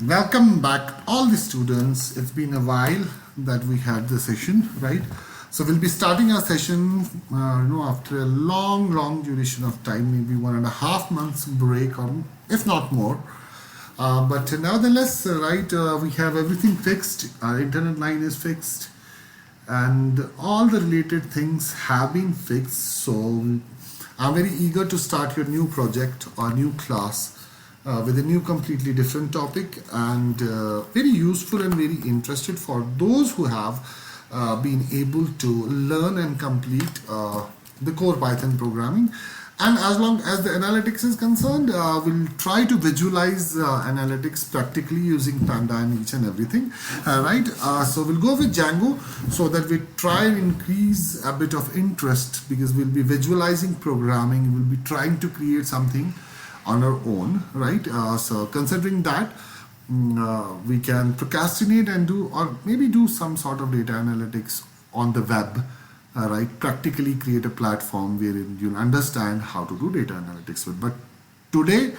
Welcome back all the students. It's been a while that we had the session, right? So we'll be starting our session after a long duration of time, maybe 1.5 months break, or if not more. But nevertheless, we have everything fixed. Our internet line is fixed, and all the related things have been fixed. So I'm very eager to start your new project or new class with a new completely different topic, and very useful and very interested for those who have been able to learn and complete the core Python programming. And as long as the analytics is concerned, we'll try to visualize analytics practically using Panda and each and everything. So we'll go with Django so that we try and increase a bit of interest, because we'll be visualizing programming, we'll be trying to create something on our own, right? So considering that, we can procrastinate and do, or maybe do some sort of data analytics on the web, practically create a platform wherein you'll understand how to do data analytics with. But today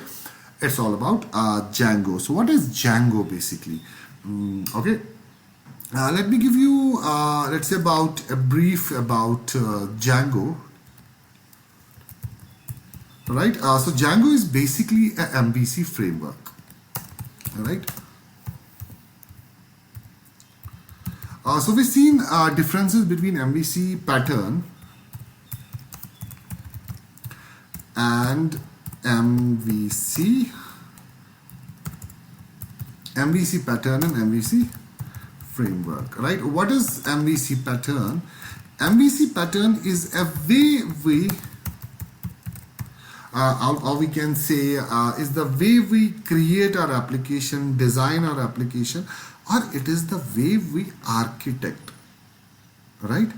it's all about Django. So what is Django basically? Okay, let me give you let's say about a brief about Django. Right, so Django is basically a MVC framework. Right. So we've seen differences between MVC pattern and MVC pattern and MVC framework. Right. What is MVC pattern? MVC pattern is a way or we can say is the way we create our application, design our application, or it is the way we architect, right?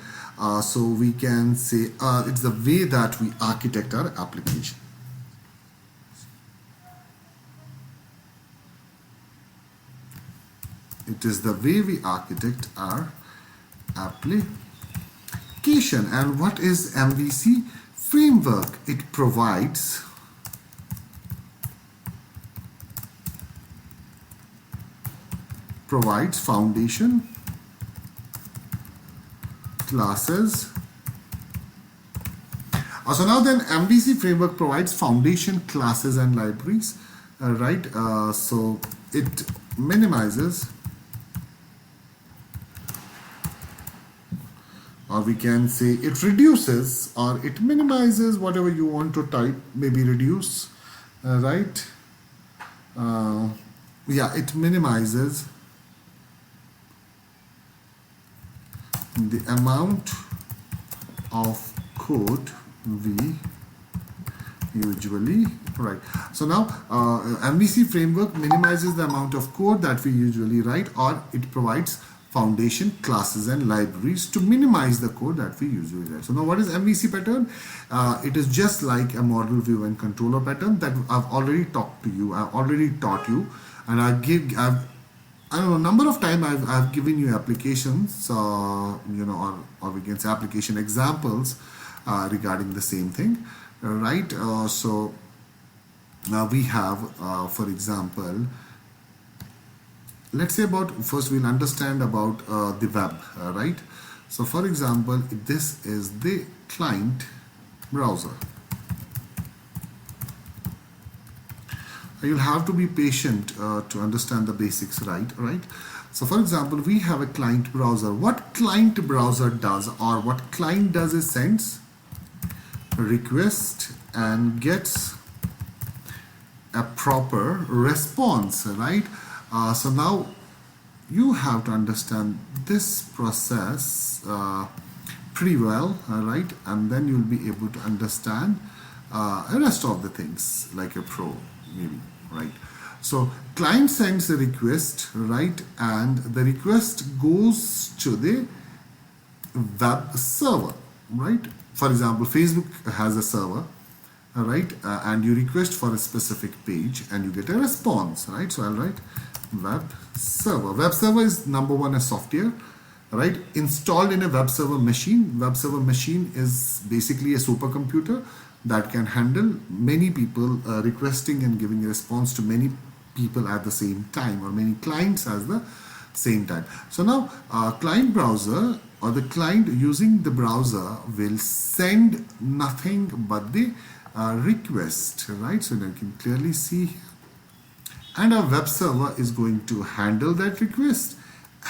So we can say it's the way that we architect our application. It is the way we architect our application. And what is MVC framework? It provides foundation classes. So now then, MVC framework provides foundation classes and libraries, so it minimizes, or we can say it reduces, or it minimizes, whatever you want to type, maybe reduce, it minimizes the amount of code we usually write. So now MVC framework minimizes the amount of code that we usually write, or it provides foundation classes and libraries to minimize the code that we usually write. So now what is MVC pattern? It is just like a model view and controller pattern that I've already talked to you, I've already taught you, and I don't know, number of times I've given you applications, or we can say application examples regarding the same thing, right? So now we have, for example, let's say first we'll understand about the web, right? So for example, this is the client browser. You'll have to be patient to understand the basics, right? So for example, we have a client browser. What client browser does, or what client does, is sends a request and gets a proper response, right? So now you have to understand this process pretty well, right? And then you'll be able to understand the rest of the things like a pro, maybe, right? So client sends a request, right? And the request goes to the web server, right? For example, Facebook has a server, and you request for a specific page and you get a response, right? So I'll write web server. Web server is number one, a software, right? Installed in a web server machine. Web server machine is basically a supercomputer that can handle many people requesting and giving a response to many people at the same time, or many clients at the same time. So now client browser, or the client using the browser, will send nothing but the request, right? So you can clearly see here. And our web server is going to handle that request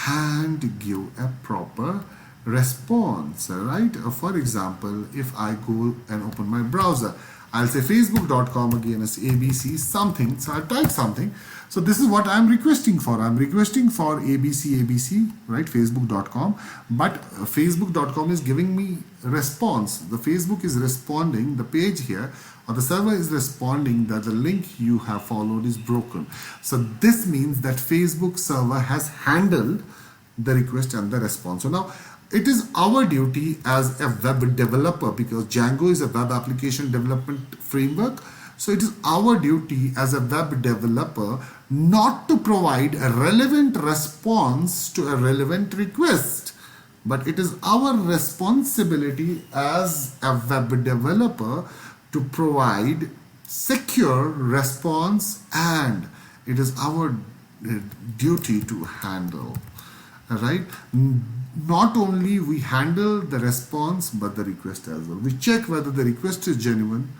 and give a proper response, right? For example, if I go and open my browser, I'll say facebook.com again as ABC something, so I'll type something. So this is what I'm requesting for. I'm requesting for ABC, right, facebook.com, but facebook.com is giving me a response. The Facebook is responding, the page here, or the server is responding that the link you have followed is broken. So this means that Facebook server has handled the request and the response. So now it is our duty as a web developer, because Django is a web application development framework. So it is our duty as a web developer not to provide a relevant response to a relevant request, but it is our responsibility as a web developer to provide secure response, and it is our duty to handle, right? Not only we handle the response but the request as well. We check whether the request is genuine,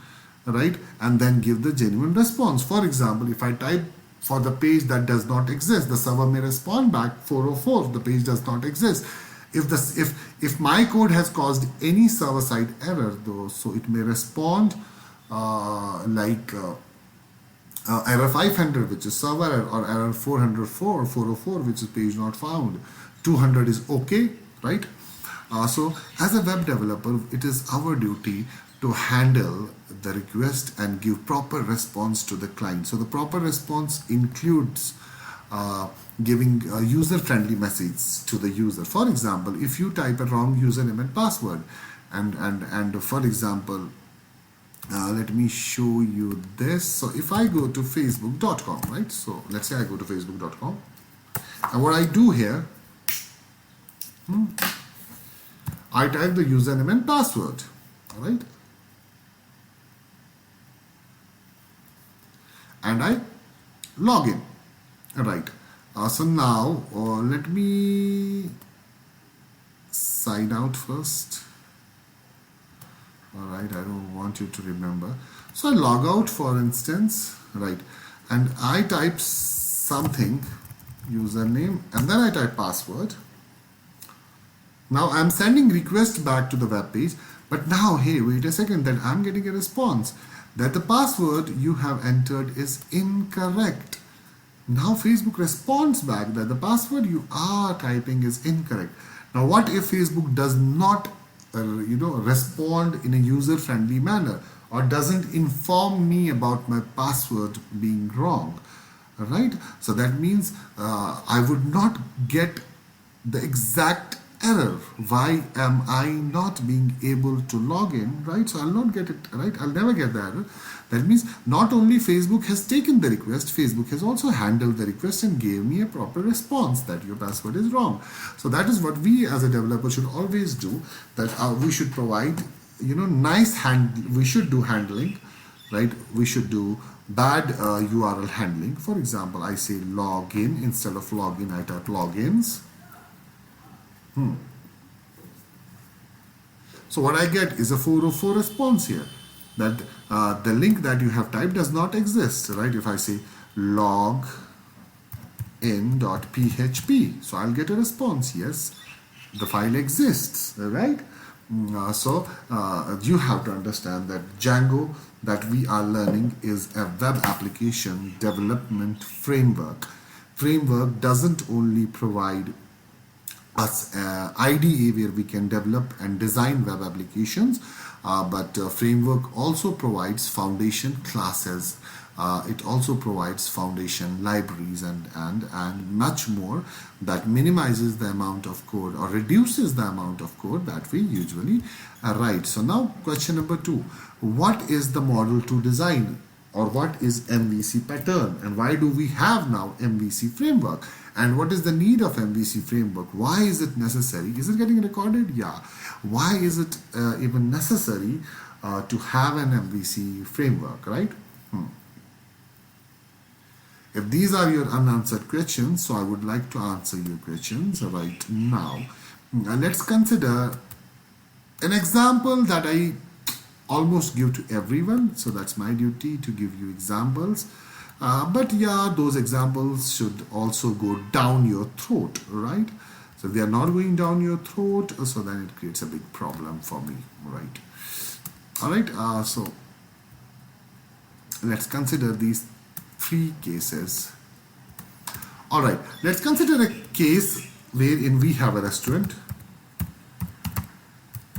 right, and then give the genuine response. For example, if I type for the page that does not exist, the server may respond back 404, the page does not exist. If my code has caused any server-side error though, so it may respond error 500, which is server error, or error 404 or 404, which is page not found. 200 is okay, right? So as a web developer, it is our duty to handle the request and give proper response to the client. So the proper response includes giving a user-friendly message to the user. For example, if you type a wrong username and password, and for example, let me show you this. So if I go to facebook.com, right? So let's say I go to facebook.com, and what I do here, I type the username and password, all right? And I log in, right? So now let me sign out first. All right, I don't want you to remember. So I log out, for instance, right? And I type something, username, and then I type password. Now I'm sending request back to the web page, but now, hey, wait a second, that I'm getting a response that the password you have entered is incorrect. Now Facebook responds back that the password you are typing is incorrect. Now what if Facebook does not respond in a user-friendly manner, or doesn't inform me about my password being wrong, right? So that means I would not get the exact error. Why am I not being able to log in, right? So I'll not get it, right? I'll never get the error. That means not only Facebook has taken the request, Facebook has also handled the request and gave me a proper response that your password is wrong. So that is what we as a developer should always do, that we should provide, we should do handling, right? We should do bad URL handling. For example, I say login instead of login, I type logins. So what I get is a 404 response here, that the link that you have typed does not exist, right? If I say login.php, so I'll get a response, yes, the file exists, right? So you have to understand that Django that we are learning is a web application development framework. Framework doesn't only provide us IDE where we can develop and design web applications, but framework also provides foundation classes. It also provides foundation libraries and much more that minimizes the amount of code or reduces the amount of code that we usually write. So now question number 2, what is the model to design, or what is MVC pattern, and why do we have now MVC framework, and what is the need of MVC framework? Why is it necessary? Is it getting recorded? Yeah. Why is it even necessary to have an MVC framework, right? If these are your unanswered questions, so I would like to answer your questions right now. Let's consider an example that I almost give to everyone, so that's my duty to give you examples. But yeah, those examples should also go down your throat, right? So if they are not going down your throat, so then it creates a big problem for me, right? All right, so let's consider these 3 cases. All right, let's consider a case wherein we have a restaurant,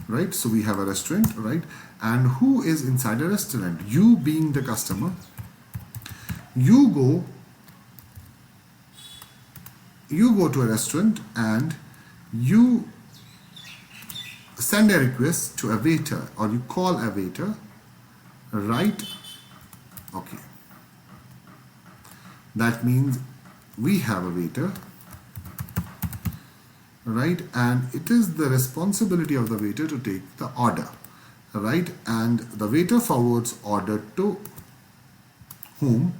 right? So we have a restaurant, right? And who is inside a restaurant? You being the customer. You go to a restaurant and you send a request to a waiter, or you call a waiter, right? Okay. That means we have a waiter, right? And it is the responsibility of the waiter to take the order, right? And the waiter forwards order to whom?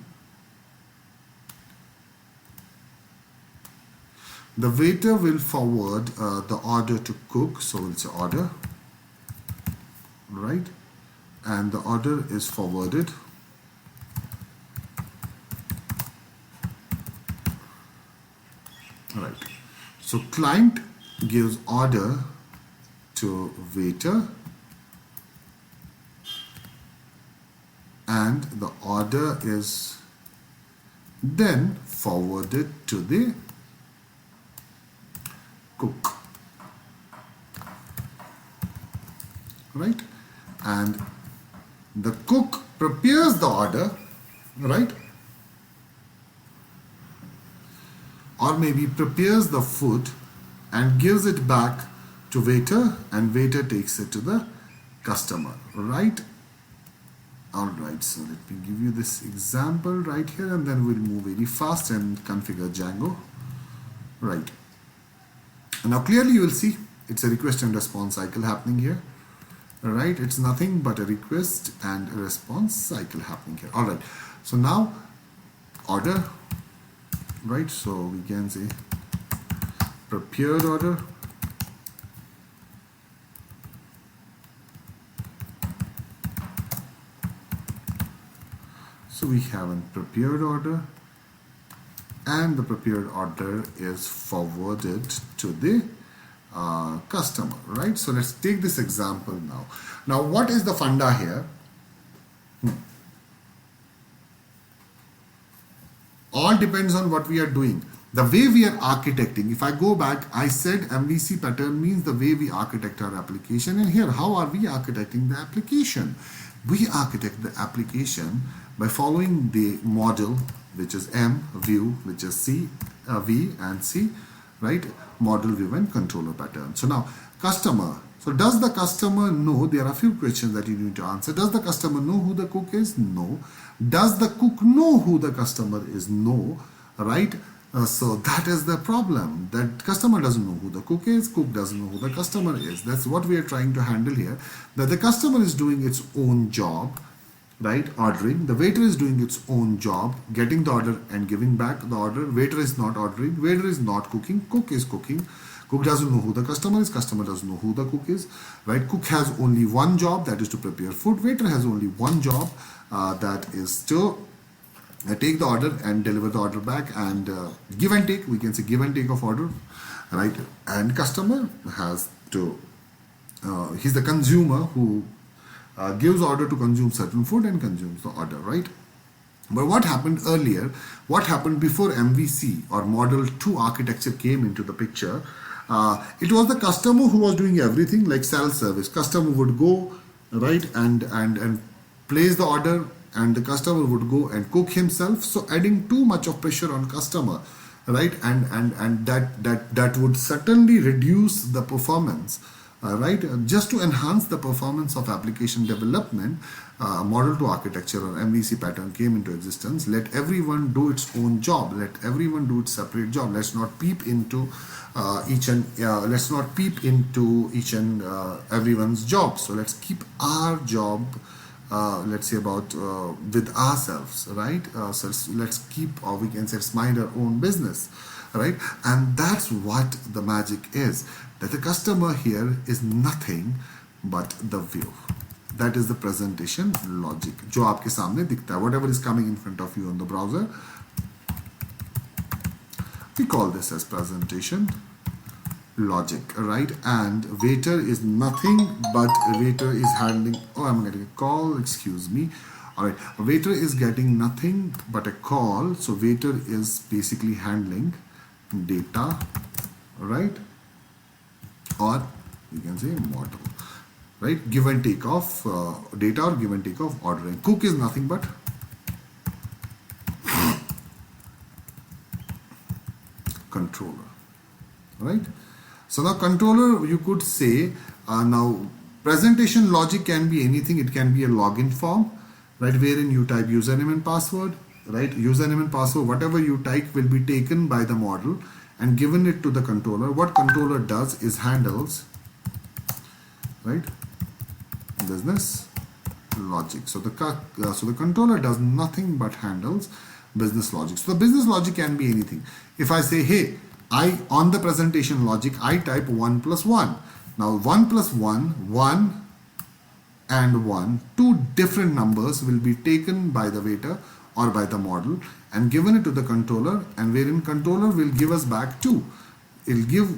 The waiter will forward the order to cook, so we'll say order, right? And the order is forwarded. Right. So client gives order to waiter, and the order is then forwarded to the cook, right? And the cook prepares the order, right? Or maybe prepares the food and gives it back to waiter, and waiter takes it to the customer, right? All right, so let me give you this example right here, and then we'll move very fast and configure Django, right? Now clearly you will see it's a request and response cycle happening here, right? It's nothing but a request and a response cycle happening here. All right, so now order, right? So we can say prepared order, so we have a prepared order, and the prepared order is forwarded to the customer, right? So let's take this example now. Now what is the funda here? All depends on what we are doing. The way we are architecting, if I go back, I said MVC pattern means the way we architect our application. And here, how are we architecting the application? We architect the application by following the model, which is M, view, which is C, V and C, right? Model, view and controller pattern. So now customer. So does the customer know? There are a few questions that you need to answer. Does the customer know who the cook is? No. Does the cook know who the customer is? No, right? So that is the problem. That customer doesn't know who the cook is. Cook doesn't know who the customer is. That's what we are trying to handle here. That the customer is doing its own job, right? Ordering. The waiter is doing its own job, getting the order and giving back the order. Waiter is not ordering. Waiter is not cooking. Cook is cooking. Cook doesn't know who the customer is. Customer doesn't know who the cook is, right? Cook has only one job, that is to prepare food. Waiter has only one job, that is to take the order and deliver the order back, and give and take. We can say give and take of order, right? And customer has to, he's the consumer who gives order to consume certain food and consumes the order, right? But what happened earlier, what happened before MVC or Model 2 architecture came into the picture, it was the customer who was doing everything, like self-service. Customer would go, right, and place the order, and the customer would go and cook himself. So adding too much of pressure on customer, right, and that would certainly reduce the performance. Right, just to enhance the performance of application development, Model 2 architecture or MVC pattern came into existence. Let everyone do its own job. Let everyone do its separate job. Let's not peep into each and everyone's job. So let's keep our job let's say about with ourselves, right? So let's keep, or we can say let's mind our own business, right? And that's what the magic is, that the customer here is nothing but the view. That is the presentation logic जो आपके सामने दिखता है, whatever is coming in front of you on the browser. We call this as presentation logic, right? And waiter is nothing but waiter is handling, oh, I'm getting a call, excuse me. All right, a waiter is getting nothing but a call, so waiter is basically handling data, right? Or you can say model, right? Give and take of data, or give and take of ordering. Cook is nothing but controller, right? So now controller, you could say, now presentation logic can be anything. It can be a login form, right, wherein you type username and password, right? Username and password, whatever you type will be taken by the model and given it to the controller. What controller does is handles, right, business logic. So the controller does nothing but handles business logic. So the business logic can be anything. If I say, hey, on the presentation logic, I type 1 plus 1. Now 1 plus 1, 1 and 1, two different numbers will be taken by the waiter or by the model and given it to the controller, and wherein controller will give us back 2. It'll give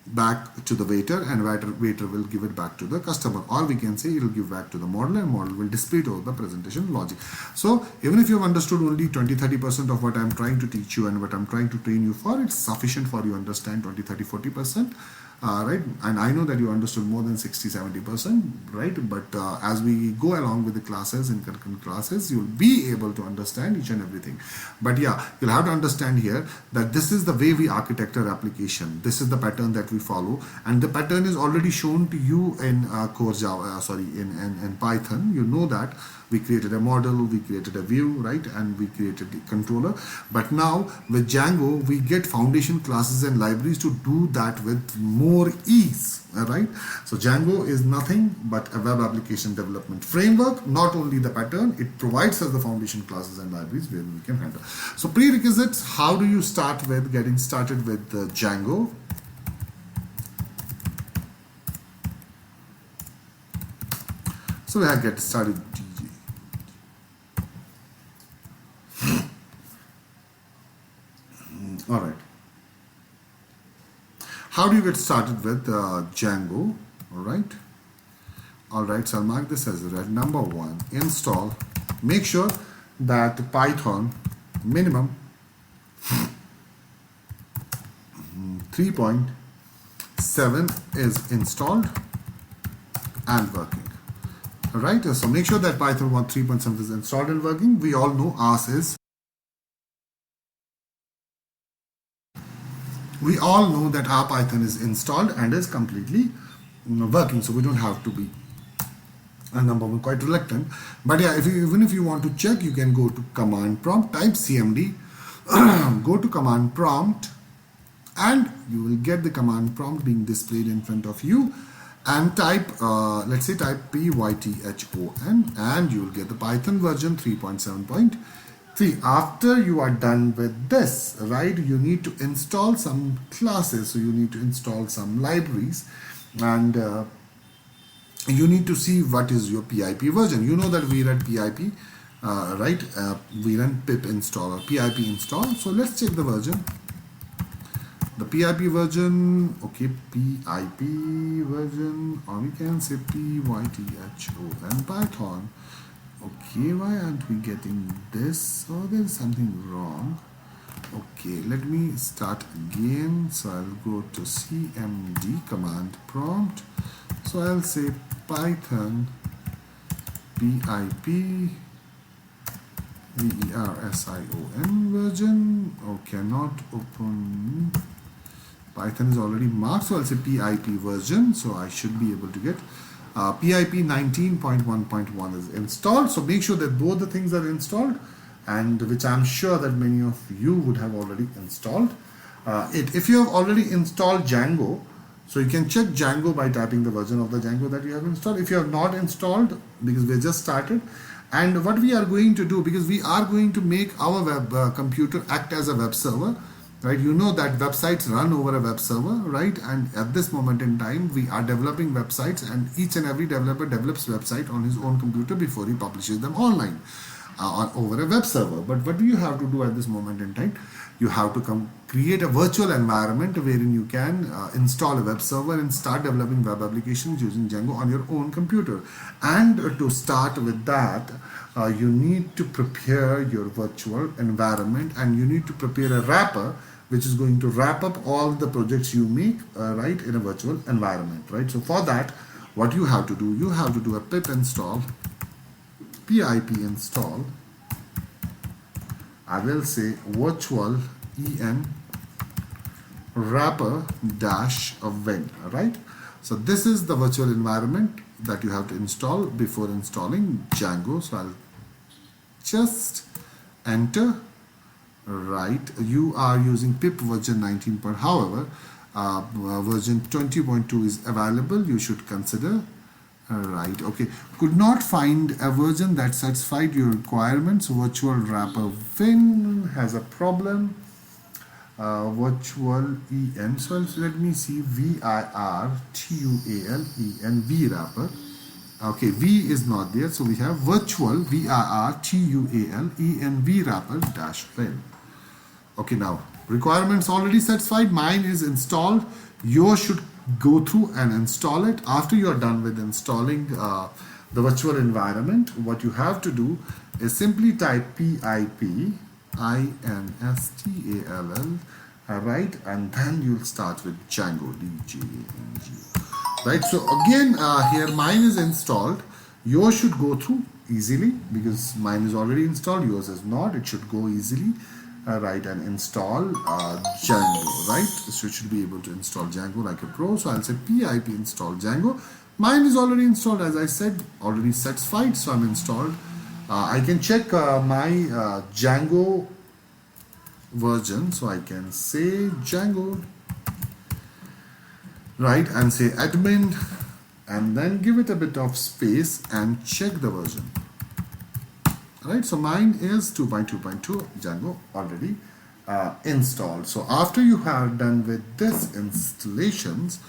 back to the waiter, and waiter will give it back to the customer, or we can say it will give back to the model, and model will display it over the presentation logic. So even if you have understood only 20-30% of what I'm trying to teach you and what I'm trying to train you for, it's sufficient for you to understand 20-30-40%, right? And I know that you understood more than 60-70%, right? But as we go along with the classes, in concurrent classes, you'll be able to understand each and everything. But yeah, you'll have to understand here that this is the way we architect our application. This is the pattern that we follow, and the pattern is already shown to you in core Java, in Python. You know that we created a model, we created a view, right, and we created the controller. But now with Django, we get foundation classes and libraries to do that with more ease, right? So Django is nothing but a web application development framework. Not only the pattern, it provides us the foundation classes and libraries where we can handle. So prerequisites, how do you start with getting started with Django? So we have get started. All right. How do you get started with Django? All right. All right. So I'll mark this as red. Number 1, install. Make sure that Python minimum 3.7 is installed and working. All right. So make sure that Python 3.7 is installed and working. We all know ours is. We all know that our Python is installed and is completely working, so we don't have to be number one quite reluctant. But yeah, even if you want to check, you can go to command prompt, type cmd, go to command prompt, and you will get the command prompt being displayed in front of you, and type let's say type python, and you will get the Python version 3.7.3. After you are done with this, right, you need to install some classes, so you need to install some libraries, and you need to see what is your PIP version. You know that we run PIP, right? We run pip install or PIP install. So let's check the version. The PIP version, okay, PIP version, or we can say python Python. Okay, why aren't we getting this? Oh, there's something wrong. Okay, let me start again. So I'll go to cmd command prompt. So I'll say Python PIP version version. Okay, not open. Python is already marked, so I'll say PIP version. So I should be able to get PIP 19.1.1 is installed. So make sure that both the things are installed, and which I'm sure that many of you would have already installed it. If you have already installed Django, So you can check Django by typing the version of the Django that you have installed. If you have not installed, because we just started, and what we are going to do, because we are going to make our web computer act as a web server, right? You know that websites run over a web server, right? And at this moment in time, we are developing websites, and each and every developer develops website on his own computer before he publishes them online over a web server. But what do you have to do at this moment in time? You have to create a virtual environment wherein you can install a web server and start developing web applications using Django on your own computer. And to start with that, you need to prepare your virtual environment, and you need to prepare a wrapper which is going to wrap up all the projects you make right in a virtual environment, right? So for that, what you have to do, you have to do a pip install, I will say virtual en wrapper dash win, right? So this is the virtual environment that you have to install before installing Django. So I'll just enter, right? You are using pip version 19, but however, version 20.2 is available. You should consider. Right, okay. Could not find a version that satisfied your requirements. Virtual wrapper win has a problem. Virtual en. So let me see. virtualen wrapper. Okay, V is not there. So we have virtual virtualen wrapper dash win. Okay, now requirements already satisfied. Mine is installed. Yours should go through and install it. After you are done with installing the virtual environment, what you have to do is simply type pip install, right, and then you'll start with Django, Django, right? So again, here mine is installed. Yours should go through easily because mine is already installed, yours is not. It should go easily. Right, and install Django, right? So you should be able to install Django like a pro. So I'll say pip install Django. Mine is already installed, as I said, already satisfied. So I'm installed. I can check my Django version. So I can say Django, right, and say admin, and then give it a bit of space and check the version. Right, so mine is 2.2.2 Django already installed. So after you have done with this installations,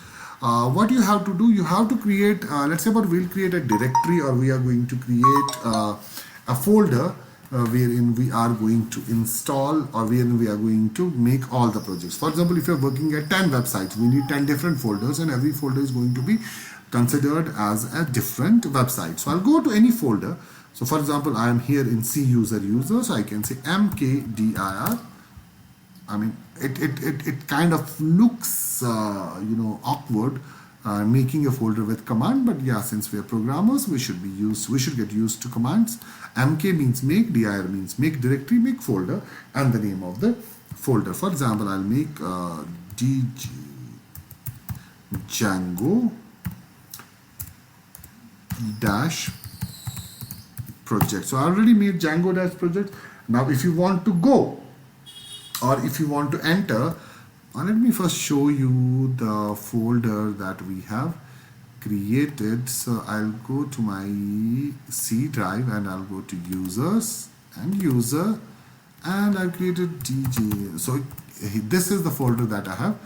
what you have to do, you have to create, let's say we'll create a directory, or we are going to create a folder wherein we are going to install, or wherein we are going to make all the projects. For example, if you're working at 10 websites, we need 10 different folders, and every folder is going to be considered as a different website. So I'll go to any folder. So for example, I am here in C user, so I can say mkdir. I mean, it kind of looks, awkward making a folder with command, but yeah, since we are programmers, we should get used to commands. Mk means make, dir means make directory, make folder, and the name of the folder. For example, I'll make Django dash project. So I already made Django dash project. Now if you want to go, or if you want to enter, let me first show you the folder that we have created. So I'll go to my C drive, and I'll go to users and user, and I've created DJ. So this is the folder that I have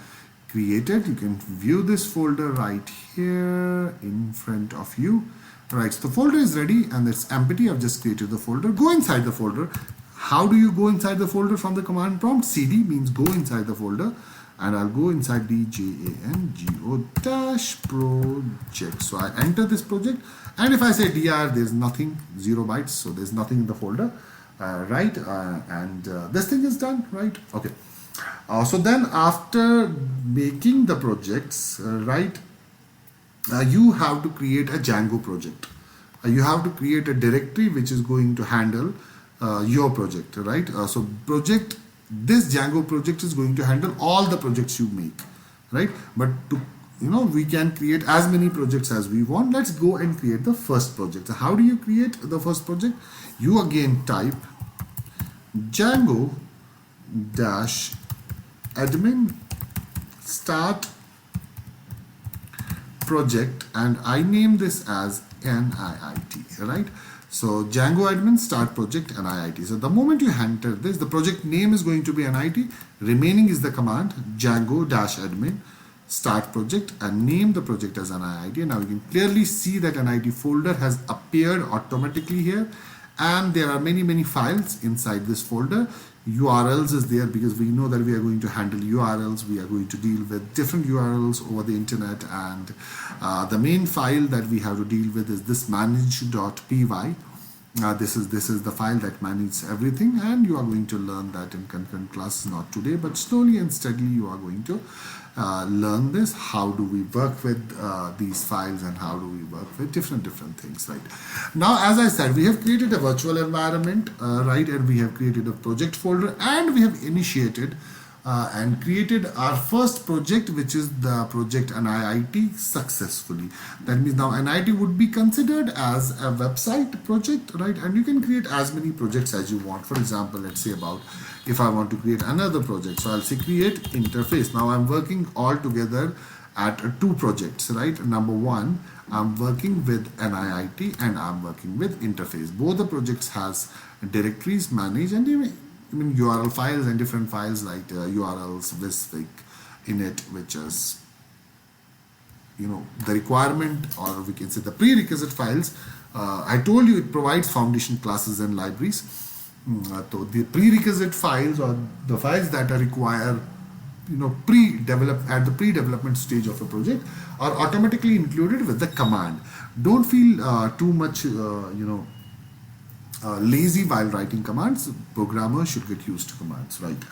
created. You can view this folder right here in front of you. Right, so the folder is ready and it's empty. I've just created the folder. Go inside the folder. How do you go inside the folder from the command prompt? CD means go inside the folder, and I'll go inside Django dash project. So I enter this project, and if I say dir, there's nothing, 0 bytes, so there's nothing in the folder, right? This thing is done, right? Okay. So then after making the projects, right, you have to create a Django project. You have to create a directory which is going to handle your project, right? This Django project is going to handle all the projects you make, right? But to, we can create as many projects as we want. Let's go and create the first project. So how do you create the first project? You again type Django dash admin start project, and I name this as NIIT, right? So Django admin start project NIIT. So the moment you enter this, the project name is going to be NIIT. Remaining is the command Django -admin start project and name the project as NIIT. Now you can clearly see that NIIT folder has appeared automatically here, and there are many files inside this folder. URLs is there because we know that we are going to handle URLs. We are going to deal with different URLs over the internet, and the main file that we have to deal with is this manage.py. This is the file that manages everything, and you are going to learn that in concurrent classes, not today, but slowly and steadily you are going to learn this. How do we work with these files, and how do we work with different things, right? Now, as I said, we have created a virtual environment, right, and we have created a project folder, and we have initiated and created our first project, which is the project NIIT successfully. That means now NIIT would be considered as a website project, right? And you can create as many projects as you want. For example, let's say about if I want to create another project, so I'll say create interface. Now I'm working all together at two projects, right? Number one, I'm working with NIIT and I'm working with interface. Both the projects has directories managed, and URL files and different files like URLs, visfic, init, which is the requirement, or we can say the prerequisite files. I told you it provides foundation classes and libraries. So the prerequisite files, or the files that are required at the pre-development stage of a project, are automatically included with the command. Don't feel too much lazy while writing commands. Programmers should get used to commands, right?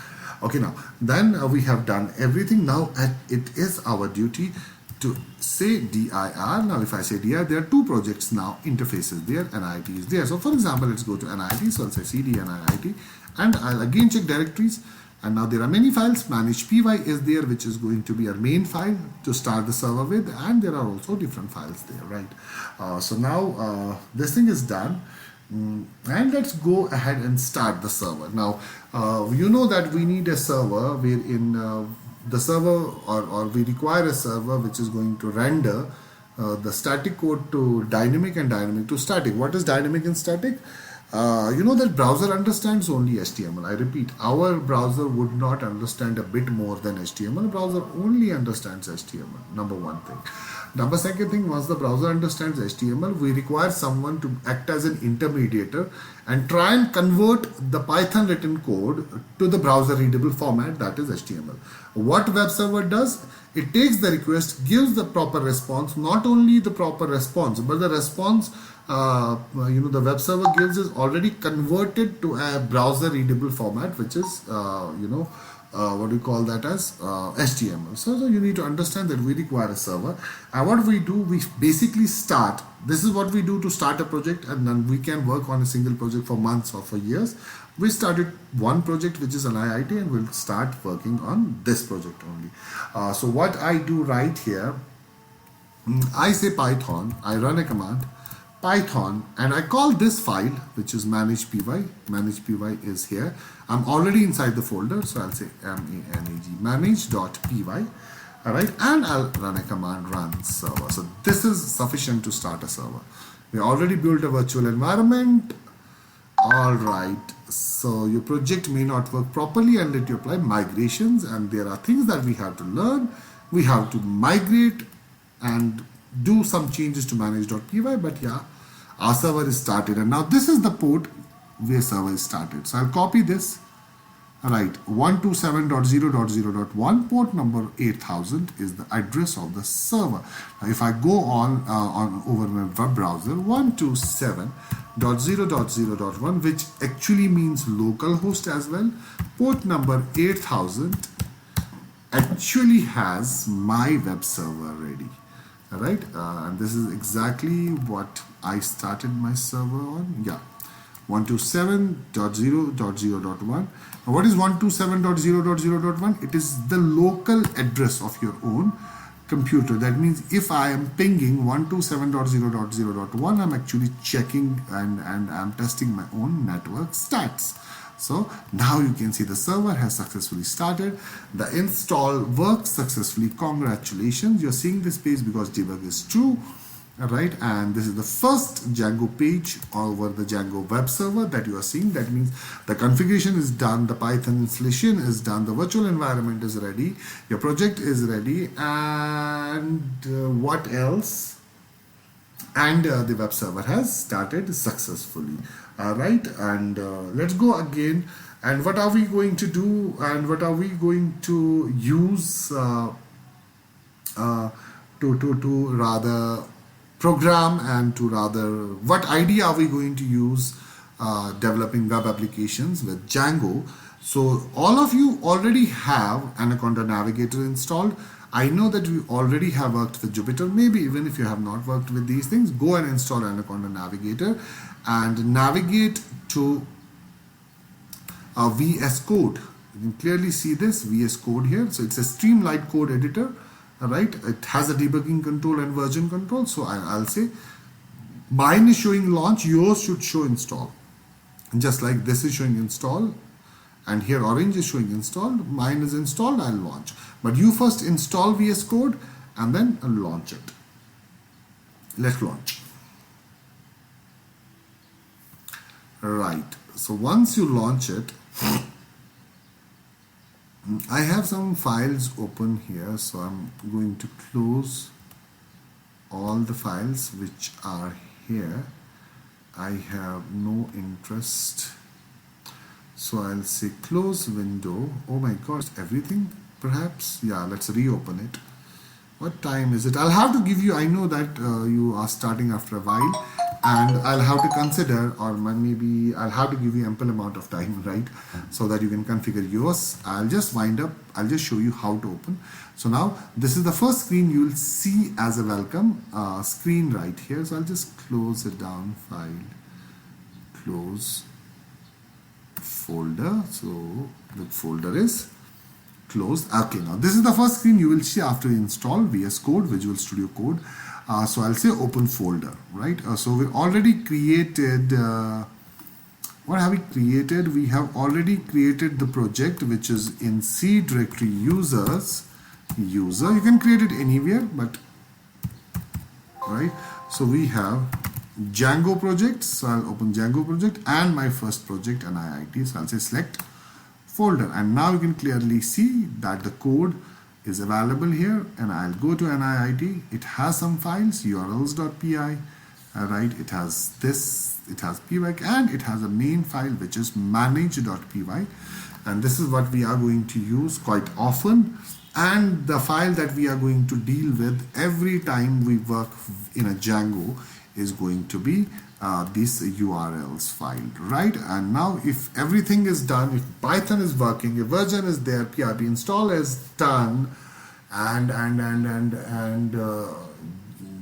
Okay, now then we have done everything. Now it is our duty to say dir. Now if I say dir, there are two projects now, interfaces there, NIIT is there. So for example, let's go to NIIT. So I'll say cd NIIT, and I'll again check directories. And now there are many files. Manage.py is there, which is going to be our main file to start the server with, and there are also different files there, right? So now this thing is done. And let's go ahead and start the server. Now you know that we need a server wherein the server, or we require a server which is going to render the static code to dynamic and dynamic to static. What is dynamic and static? You know that browser understands only HTML. I repeat, our browser would not understand a bit more than HTML. Browser only understands HTML, number one thing. Number second thing, once the browser understands HTML, we require someone to act as an intermediator and try and convert the Python written code to the browser readable format, that is HTML. What web server does? It takes the request, gives the proper response, not only the proper response, but the response the web server gives is already converted to a browser readable format, which is what we call that as HTML. So you need to understand that we require a server, and what we do, we basically start. This is what we do to start a project, and then we can work on a single project for months or for years. We started one project, which is an IIT, and we'll start working on this project only. So what I do right here, I say Python, I run a command Python, and I call this file, which is manage.py. Manage.py is here. I'm already inside the folder, so I'll say manage.py. All right, and I'll run a command run server. So this is sufficient to start a server. We already built a virtual environment. All right, so your project may not work properly unless you apply migrations, and there are things that we have to learn. We have to migrate and do some changes to manage.py, but yeah, our server is started, and now this is the port where server is started. So I'll copy this. Right, 127.0.0.1 port number 8000 is the address of the server. Now if I go on over my web browser, 127.0.0.1, which actually means localhost as well, port number 8000 actually has my web server ready. All right, and this is exactly what I started my server on. Yeah, 127.0.0.1. Now what is 127.0.0.1? It is the local address of your own computer. That means if I am pinging 127.0.0.1, I'm actually checking and I'm testing my own network stats. So now you can see the server has successfully started. The install works successfully. Congratulations. You're seeing this page because debug is true. All right, and this is the first Django page over the Django web server that you are seeing. That means the configuration is done, the Python installation is done, the virtual environment is ready, your project is ready, and what else? And the web server has started successfully. All right, and let's go again. And what are we going to do? And what are we going to use to rather program, and to rather what idea are we going to use developing web applications with Django? So all of you already have Anaconda Navigator installed. I know that you already have worked with Jupyter. Maybe even if you have not worked with these things, go and install Anaconda Navigator and navigate to VS Code. You can clearly see this VS Code here. So it's a streamlined code editor. All right, it has a debugging control and version control. So I'll say mine is showing launch, yours should show install. Just like this is showing install, and here orange is showing installed, mine is installed, I'll launch. But you first install VS Code and then launch it. Let's launch. Right, so once you launch it, I have some files open here, so I'm going to close all the files which are here. I have no interest, so I'll say close window. Oh my gosh, everything perhaps? Yeah, let's reopen it. What time is it? I'll have to give you, I know that you are starting after a while, and I'll have to consider, or maybe I'll have to give you ample amount of time, right? So that you can configure yours. I'll just wind up, I'll just show you how to open. So now this is the first screen you will see as a welcome screen right here. So I'll just close it down, file, close, folder. So the folder is closed. Okay, now this is the first screen you will see after you install VS Code, Visual Studio Code. So I'll say open folder, right? So we already created, what have we created? We have already created the project which is in C directory users, user. You can create it anywhere, but, right? So we have Django project. So I'll open Django project and my first project, NIIT. So I'll say select folder, and now you can clearly see that the code is available here, and I'll go to NIIT. It has some files, urls.py, right? It has this, it has py, and it has a main file which is manage.py, and this is what we are going to use quite often, and the file that we are going to deal with every time we work in a Django is going to be this URLs file, right? And now if everything is done, if Python is working, if version is there, PRP install is done, and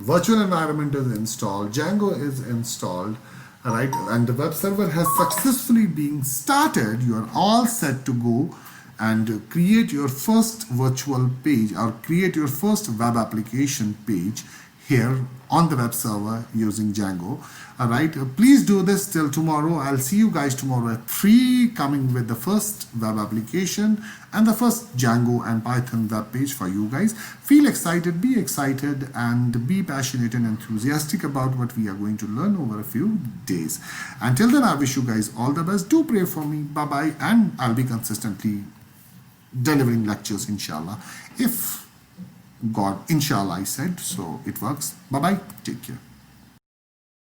virtual environment is installed, Django is installed, right, and the web server has successfully been started, you are all set to go and create your first virtual page or create your first web application page here on the web server using Django. All right, please do this till tomorrow. I'll see you guys tomorrow at 3, coming with the first web application and the first Django and Python web page for you guys. Feel excited, be excited, and be passionate and enthusiastic about what we are going to learn over a few days. Until then, I wish you guys all the best. Do pray for me. Bye-bye, and I'll be consistently delivering lectures, inshallah. If God, inshallah, I said, so it works. Bye-bye. Take care.